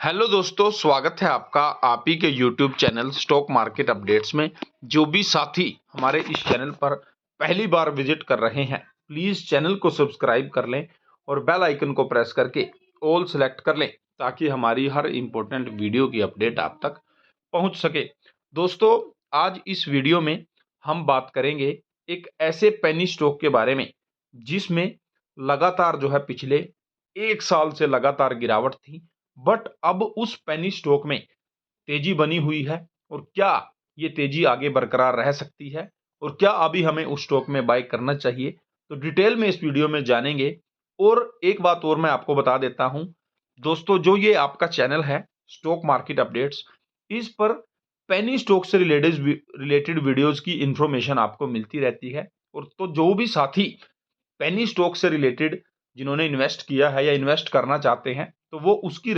Hello दोस्तों, स्वागत है आपका आप ही के YouTube channel stock market updates में। जो भी साथी हमारे इस चैनल पर पहली बार विजिट कर रहे हैं, प्लीज़ चैनल को सब्सक्राइब कर लें और बेल आइकन को प्रेस करके ऑल सेलेक्ट कर लें ताकि हमारी हर इम्पोर्टेंट वीडियो की अपडेट आप तक पहुंच सके। दोस्तों, आज इस वीडियो में हम बात करेंगे एक ऐसे पेनी स्टॉक के बारे में जिसमें लगातार जो है पिछले 1 साल से लगातार गिरावट थी, बट अब उस पेनी स्टॉक में तेजी बनी हुई है और क्या ये तेजी आगे बरकरार रह सकती है और क्या अभी हमें उस स्टॉक में बाय करना चाहिए, तो डिटेल में इस वीडियो में जानेंगे। और एक बात और मैं आपको बता देता हूं दोस्तों, जो ये आपका चैनल है स्टॉक मार्केट अपडेट्स, इस पर पेनी स्टॉक से रिलेटेड वीडियोस की इंफॉर्मेशन आपको मिलती रहती है। और तो जो भी साथी पेनी स्टॉक से रिलेटेड जिन्होंने इन्वेस्ट किया है या इन्वेस्ट करना चाहते हैं, तो वो उसकी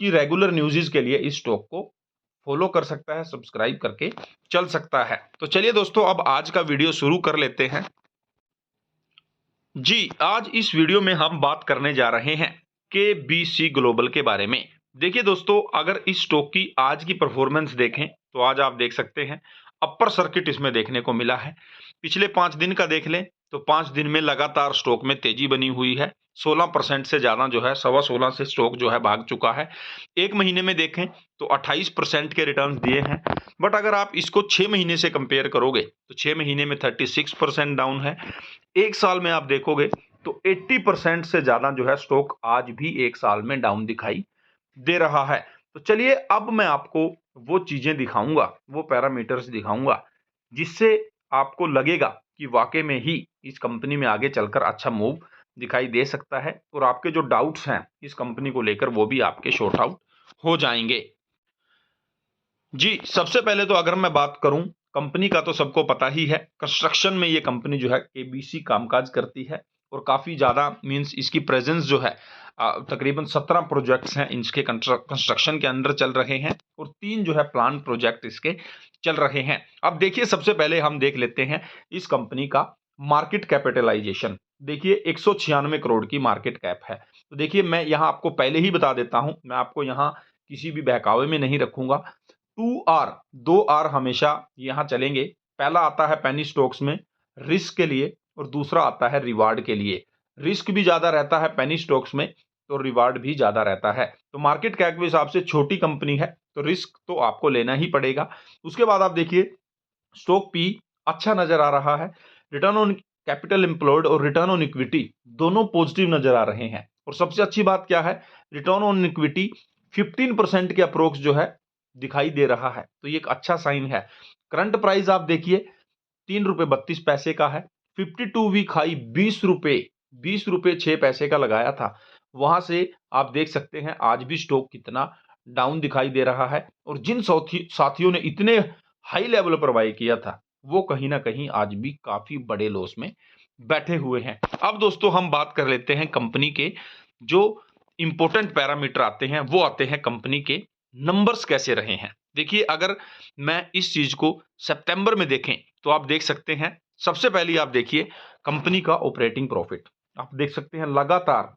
रेगुलर न्यूज़ के लिए इस स्टॉक को फॉलो कर सकता है, सब्सक्राइब करके चल सकता है। तो चलिए दोस्तों, अब आज का वीडियो शुरू कर लेते हैं। जी, आज इस वीडियो में हम बात करने जा रहे हैं केबीसी ग्लोबल के बारे में। देखिए दोस्तों, अगर इस स्टॉक की आज की परफॉर्मेंस देखें तो आज आप देख सकते हैं अपर सर्किट इसमें देखने को मिला है। पिछले 5 दिन का देख लें तो 5 दिन में लगातार स्टॉक में तेजी बनी हुई है। 16% से ज्यादा जो है, 16.25 से स्टॉक जो है भाग चुका है। एक महीने में देखें तो 28% के रिटर्न दिए हैं। बट अगर आप इसको 6 महीने से कंपेयर करोगे तो 6 महीने में 36% डाउन है। एक साल में आप देखोगे तो 80% से ज्यादा जो है स्टॉक आज भी एक साल में डाउन दिखाई दे रहा है। तो चलिए, अब मैं आपको वो चीजें दिखाऊंगा, वो पैरामीटर्स दिखाऊंगा जिससे आपको लगेगा कि वाकई में ही इस कंपनी में आगे चलकर अच्छा मूव दिखाई दे सकता है और आपके जो डाउट्स हैं इस कंपनी को लेकर वो भी आपके शॉर्ट आउट हो जाएंगे। जी, सबसे पहले तो अगर मैं बात करूं, कंपनी का तो सबको पता ही है, कंस्ट्रक्शन में ये कंपनी जो है केबीसी कामकाज करती है और काफी ज्यादा मींस इसकी प्रेजेंस जो है तकरीबन 17 प्रोजेक्ट्स हैं इसके कंस्ट्रक्शन के अंदर चल रहे हैं और 3 जो है प्लान प्रोजेक्ट इसके चल रहे हैं। अब देखिए, सबसे पहले हम देख लेते हैं इस कंपनी का मार्केट कैपिटलाइजेशन। देखिए 196 करोड़ की मार्केट कैप है। तो देखिए, मैं यहां आपको पहले ही बता देता हूं, मैं आपको यहां किसी भी बहकावे में नहीं रखूंगा। 2 आर, 2 आर हमेशा यहां चलेंगे। पहला आता है पेनी स्टॉक्स में रिस्क के लिए और दूसरा आता है रिवार्ड के लिए। रिस्क भी ज्यादा रहता है पेनी स्टॉक्स में तो रिवार्ड भी ज्यादा रहता है। तो मार्केट कैप के हिसाब से छोटी कंपनी है तो रिस्क तो आपको लेना ही पड़ेगा। उसके बाद आप देखिए, स्टॉक पी अच्छा नजर आ रहा है। रिटर्न ऑन कैपिटल एम्प्लॉयड और रिटर्न ऑन इक्विटी दोनों पॉजिटिव नजर आ रहे हैं। और सबसे अच्छी बात क्या है, रिटर्न ऑन इक्विटी 15% के अप्रोक्स जो है दिखाई दे रहा है, तो ये एक अच्छा साइन है। करंट प्राइस आप देखिए ₹3.32 का है। 52 वीक हाई ₹20 6 पैसे का लगाया था। वहां से आप देख सकते हैं आज भी स्टॉक कितना डाउन दिखाई दे रहा है और जिन साथियों ने इतने हाई लेवल पर बाय किया था वो कहीं ना कहीं आज भी काफी बड़े लॉस में बैठे हुए हैं। अब दोस्तों, हम बात कर लेते हैं कंपनी के जो इंपॉर्टेंट पैरामीटर आते हैं, वो आते हैं कंपनी के नंबर्स कैसे रहे हैं। देखिए, अगर मैं इस चीज को सितंबर में देखें तो आप देख सकते हैं, सबसे पहले आप देखिए कंपनी का ऑपरेटिंग प्रॉफिट। आप देख सकते हैं लगातार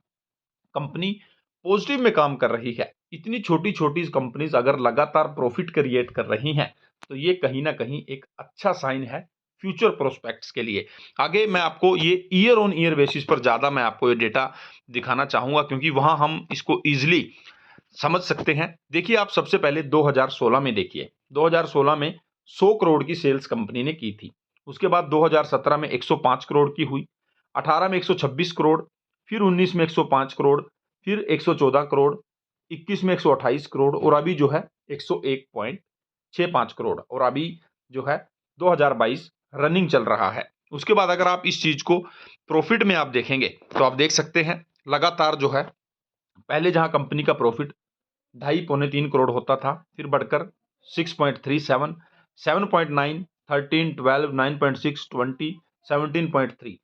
कंपनी पॉजिटिव में काम कर रही है। इतनी छोटी छोटी कंपनीज अगर लगातार प्रॉफिट क्रिएट कर रही हैं तो ये कहीं ना कहीं एक अच्छा साइन है फ्यूचर प्रोस्पेक्ट्स के लिए। आगे मैं आपको ये ईयर ऑन ईयर बेसिस पर ज्यादा मैं आपको ये डेटा दिखाना चाहूंगा क्योंकि वहां हम इसको इजिली समझ सकते हैं। देखिए, आप सबसे पहले 2016 में देखिए, 2016 में 100 करोड़ की सेल्स कंपनी ने की थी। उसके बाद 2017 में 105 करोड़ की हुई, 18 में 126 करोड़, फिर 19 में 105 करोड़, फिर 114 करोड़, 21 में 128 करोड़ और अभी जो है 101.65 करोड़ और अभी जो है 2022 रनिंग चल रहा है। उसके बाद अगर आप इस चीज को प्रॉफिट में आप देखेंगे तो आप देख सकते हैं लगातार जो है, पहले जहां कंपनी का प्रॉफिट 2.5 पौने 3 करोड़ होता था, फिर बढ़कर 6.37, 7.9, 13, 12, 9.6, 20, 17.3,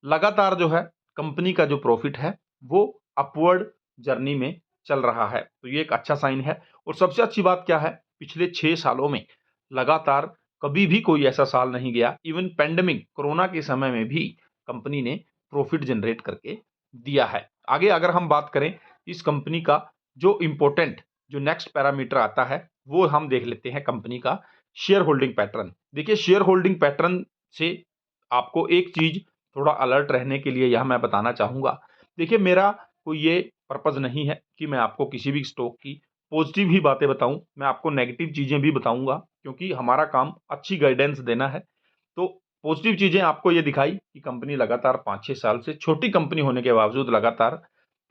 लगातार जो है कंपनी का जो प्रॉफिट है वो अपवर्ड जर्नी में चल रहा है। तो ये एक अच्छा साइन है। और सबसे अच्छी बात क्या है, पिछले 6 सालों में लगातार कभी भी कोई ऐसा साल नहीं गया, इवन पेंडेमिक कोरोना के समय में भी कंपनी ने प्रॉफिट जनरेट करके दिया है। आगे अगर हम बात करें इस कंपनी का जो इम्पोर्टेंट जो नेक्स्ट पैरामीटर आता है वो हम देख लेते हैं कंपनी का शेयर होल्डिंग पैटर्न। देखिए शेयर होल्डिंग पैटर्न से आपको एक चीज थोड़ा अलर्ट रहने के लिए यह मैं बताना चाहूंगा। देखिए मेरा कोई ये पर्पज नहीं है कि मैं आपको किसी भी स्टॉक की पॉजिटिव ही बातें बताऊं, मैं आपको नेगेटिव चीजें भी बताऊंगा क्योंकि हमारा काम अच्छी गाइडेंस देना है। तो पॉजिटिव चीजें आपको ये दिखाई कि कंपनी लगातार 5-6 साल से छोटी कंपनी होने के बावजूद लगातार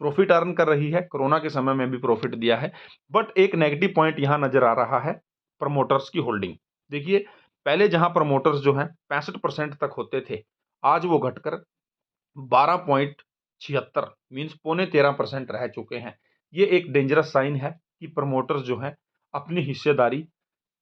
प्रॉफिट अर्न कर रही है, कोरोना के समय में भी प्रॉफिट दिया है। बट एक नेगेटिव पॉइंट यहां नजर आ रहा है, प्रमोटर्स की होल्डिंग। देखिए पहले जहां प्रमोटर्स जो है 65% तक होते थे, आज वो घटकर 12.76 मीन्स पौने 13% रह चुके हैं। ये एक डेंजरस साइन है कि प्रमोटर्स जो है अपनी हिस्सेदारी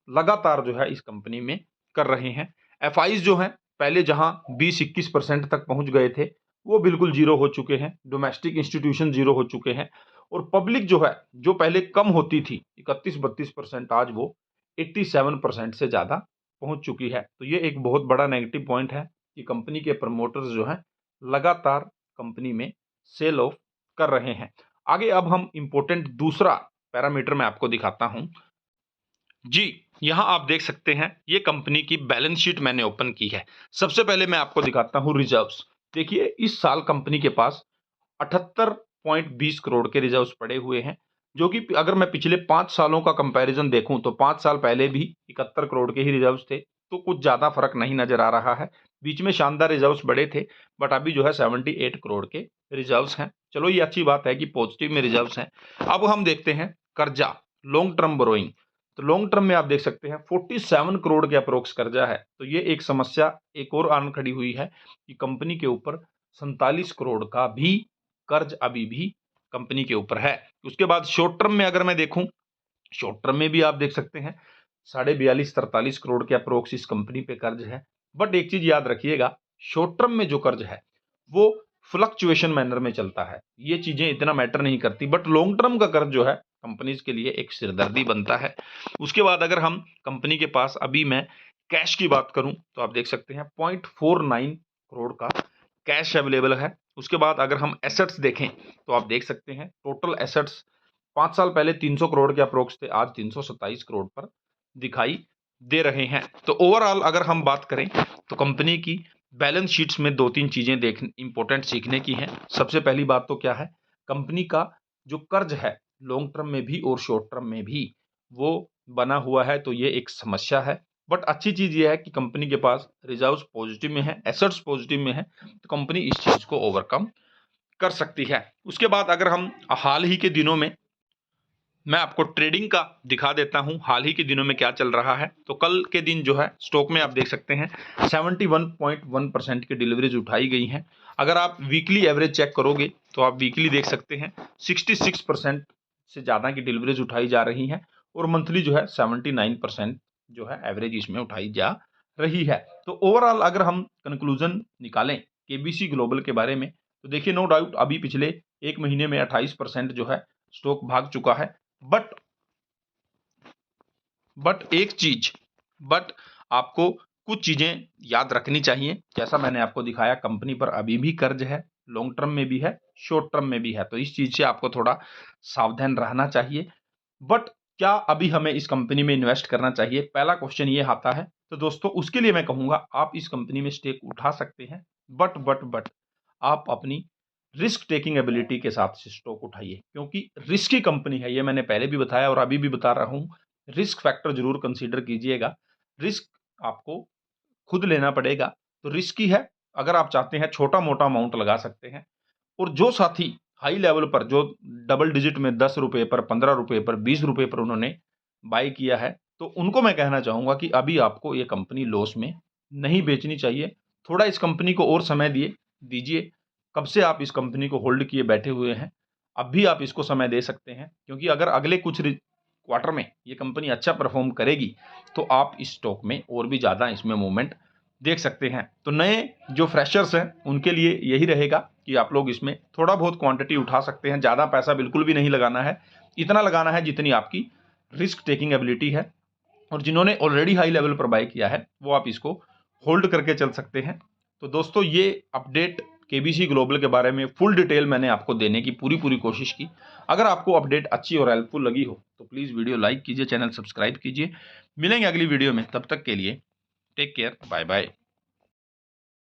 लगातार जो है इस कंपनी में कर रहे हैं। एफआईज जो हैं पहले जहां 20-21% तक पहुंच गए थे वो बिल्कुल जीरो हो चुके हैं, डोमेस्टिक इंस्टीट्यूशन जीरो हो चुके हैं। और पब्लिक जो है जो पहले कम होती थी 31-32%, आज वो 87% से ज्यादा पहुंच चुकी है। तो ये एक बहुत बड़ा नेगेटिव पॉइंट है कि कंपनी के प्रमोटर्स जो हैं लगातार कंपनी में सेल ऑफ कर रहे हैं। आगे अब हम इंपॉर्टेंट दूसरा पैरामीटर मैं आपको दिखाता हूं जी। यहां आप देख सकते हैं ये कंपनी की बैलेंस शीट मैंने ओपन की है। सबसे पहले मैं आपको दिखाता हूं रिजर्व्स। देखिए इस साल कंपनी के पास 78.20 करोड़ के रिजर्व्स पड़े हुए हैं, जो कि अगर मैं पिछले 5 सालों का कंपैरिजन देखूं तो 5 साल पहले भी 71 करोड़ के ही रिजर्व्स थे। तो कुछ ज्यादा फर्क नहीं नजर आ रहा है। बीच में शानदार रिजर्व्स बड़े थे, बट अभी जो है 78 करोड़ के रिजर्व्स हैं। चलो ये अच्छी बात है कि पॉजिटिव में रिजर्व्स हैं। अब हम देखते हैं कर्जा, लॉन्ग टर्म बोरोइंग। तो लॉन्ग टर्म में आप देख सकते हैं 47 करोड़ के अप्रोक्स कर्जा है। तो ये एक समस्या एक और आन खड़ी हुई है कि कंपनी के ऊपर 47 करोड़ का भी कर्ज अभी भी कंपनी के ऊपर है। उसके बाद शॉर्ट टर्म में अगर मैं देखूं, शॉर्ट टर्म में भी आप देख सकते हैं 42-43 करोड़ के अप्रोक्स इस कंपनी पे कर्ज है। बट एक चीज याद रखिएगा, शॉर्ट टर्म में जो कर्ज है वो फ्लक्चुएशन मैनर में चलता है, ये चीजें इतना मैटर नहीं करती। बट लॉन्ग टर्म का कर्ज जो है कंपनीज के लिए एक सिरदर्दी बनता है। उसके बाद अगर हम कंपनी के पास अभी मैं कैश की बात करूं तो आप देख सकते हैं 0.49 करोड़ का कैश अवेलेबल है। उसके बाद अगर हम एसेट्स देखें तो आप देख सकते हैं टोटल एसेट्स 5 साल पहले 300 करोड़ के अप्रोक्स थे, आज 327 करोड़ पर दिखाई दे रहे हैं। तो ओवरऑल अगर हम बात करें तो कंपनी की बैलेंस शीट्स में 2-3 चीजें देख इंपॉर्टेंट सीखने की हैं। सबसे पहली बात तो क्या है, कंपनी का जो कर्ज है लॉन्ग टर्म में भी और शॉर्ट टर्म में भी वो बना हुआ है, तो ये एक समस्या है। बट अच्छी चीज ये है कि कंपनी के पास रिजर्व्स पॉजिटिव में है, एसेट्स पॉजिटिव में है, तो कंपनी इस चीज को ओवरकम कर सकती है। उसके बाद अगर हम हाल ही के दिनों में मैं आपको ट्रेडिंग का दिखा देता हूं, हाल ही के दिनों में क्या चल रहा है। तो कल के दिन जो है स्टॉक में आप देख सकते हैं 71.1% की डिलीवरीज उठाई गई हैं। अगर आप वीकली एवरेज चेक करोगे तो आप वीकली देख सकते हैं 66% से ज़्यादा की डिलीवरीज उठाई जा रही हैं और मंथली जो है 79% जो है एवरेज इसमें उठाई जा रही है। तो ओवरऑल अगर हम कंक्लूजन निकालें केबीसी ग्लोबल के बारे में तो देखिए नो डाउट अभी पिछले एक महीने में 28% जो है स्टॉक भाग चुका है। बट आपको कुछ चीजें याद रखनी चाहिए। जैसा मैंने आपको दिखाया कंपनी पर अभी भी कर्ज है, लॉन्ग टर्म में भी है, शॉर्ट टर्म में भी है, तो इस चीज से आपको थोड़ा सावधान रहना चाहिए। बट क्या अभी हमें इस कंपनी में इन्वेस्ट करना चाहिए, पहला क्वेश्चन ये आता है। तो दोस्तों उसके लिए मैं कहूंगा आप इस कंपनी में स्टेक उठा सकते हैं, बट आप अपनी रिस्क टेकिंग एबिलिटी के साथ से स्टॉक उठाइए, क्योंकि रिस्की कंपनी है, ये मैंने पहले भी बताया और अभी भी बता रहा हूं। रिस्क फैक्टर जरूर कंसीडर कीजिएगा, रिस्क आपको खुद लेना पड़ेगा। तो रिस्की है, अगर आप चाहते हैं छोटा मोटा अमाउंट लगा सकते हैं। और जो साथी हाई लेवल पर जो डबल डिजिट में 10 रुपए पर, 15 रुपए पर, 20 रुपए पर उन्होंने बाय किया है, तो उनको मैं कहना चाहूंगा कि अभी आपको ये कंपनी लॉस में नहीं बेचनी चाहिए। थोड़ा इस कंपनी को और समय दीजिए। कब से आप इस कंपनी को होल्ड किए बैठे हुए हैं, अब भी आप इसको समय दे सकते हैं, क्योंकि अगर अगले कुछ क्वार्टर में ये कंपनी अच्छा परफॉर्म करेगी तो आप इस स्टॉक में और भी ज़्यादा इसमें मूवमेंट देख सकते हैं। तो नए जो फ्रेशर्स हैं उनके लिए यही रहेगा कि आप लोग इसमें थोड़ा बहुत क्वांटिटी उठा सकते हैं, ज़्यादा पैसा बिल्कुल भी नहीं लगाना है, इतना लगाना है जितनी आपकी रिस्क टेकिंग एबिलिटी है। और जिन्होंने ऑलरेडी हाई लेवल पर बाय किया है वो आप इसको होल्ड करके चल सकते हैं। तो दोस्तों ये अपडेट केबीसी ग्लोबल के बारे में फुल डिटेल मैंने आपको देने की पूरी कोशिश की। अगर आपको अपडेट अच्छी और हेल्पफुल लगी हो तो प्लीज़ वीडियो लाइक कीजिए, चैनल सब्सक्राइब कीजिए। मिलेंगे अगली वीडियो में, तब तक के लिए टेक केयर, बाय बाय।